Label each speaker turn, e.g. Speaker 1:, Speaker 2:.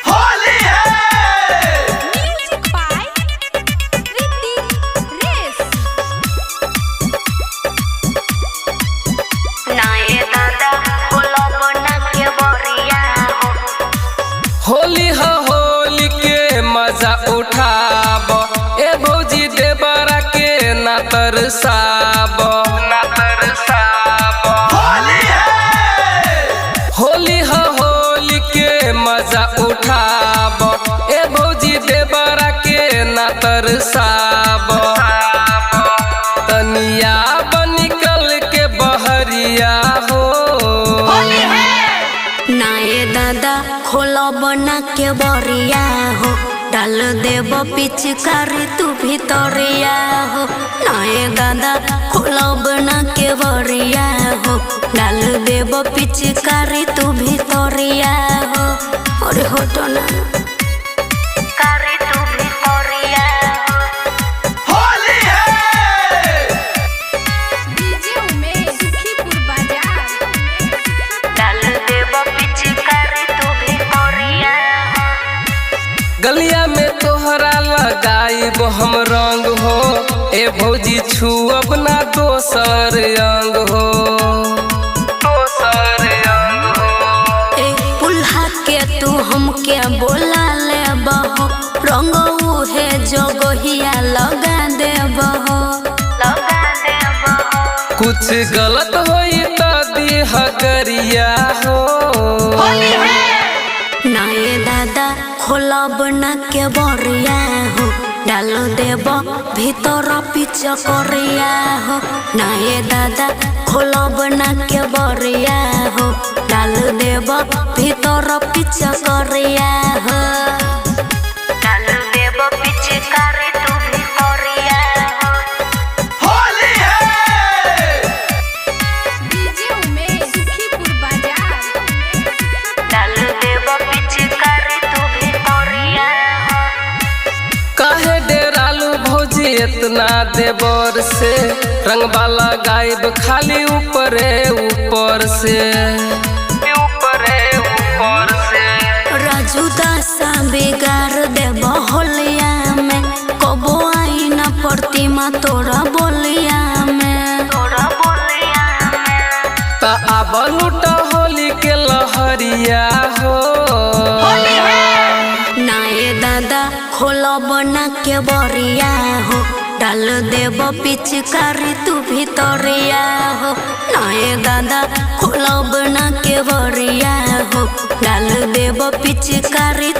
Speaker 1: होली है।
Speaker 2: Music by Hrithik रेस।
Speaker 3: नाये दादा बोलो बना के बरिया हो।
Speaker 4: होली हो होली के मजा उठाब ए भौजी देवरा के ना तरसाब
Speaker 1: होली है।
Speaker 4: होली हो होली के मजा उठाब ए भौजी देवरा के ना तरसाब तनिया निकल के बहरिया हो।
Speaker 3: नाये दादा खोलो बना के बरिया हो। डाल देव पिचकारी तू भितरिया हो। नाये दादा खोलो बना के बरिया हो। डाल देव पिचकारी तू भितरिया हो। अरे होटो ना कारी तू भितरिया हो।
Speaker 1: होली है।
Speaker 2: डीजे उमेश सुखीपुर बाजार।
Speaker 3: डाल देव पिचकारी तू भितरिया हो।
Speaker 4: गलिया में तोहरा लगाइब हम रंग हो ए भौजी छुअब ना दोसर अंग हो।
Speaker 3: ए पुल्हा के तू हमके बोला ले बहो। रंग उहे जगहिया लगा दे बहो। लगा दे बहो।
Speaker 4: कुछ गलत होई त दिह गरिया हो।
Speaker 3: नाये दादा खोला बना के बरिया हो। डाल देव भीतर पिच करिया हो। नाये दादा खोला बना के बरिया हो। डाल देव भीतर पिच करिया हो। डाल देव पिच करे तू भितरिया हो।
Speaker 1: होली है।
Speaker 2: डीजे उमेश सुखीपुर बाजार।
Speaker 3: डाल देव पिच करे तू भितरिया हो।
Speaker 4: काहे डेरालू भौजी इतना देवर से रंगवा लगाइब खाली ऊपरे ऊपर से।
Speaker 3: राजू दासा बिगाड़ देव होलिया में। कबो आई ना प्रतिमा तोरा बोलिया में।
Speaker 4: त आब लूटा होली के लहरिया हो।
Speaker 3: नाये दादा खोलो बना के बरिया हो। डाल देव पिचकारी तू भितरिया हो। नाये दादा खोलो बना के बरिया हो। डाल देव पिचकारी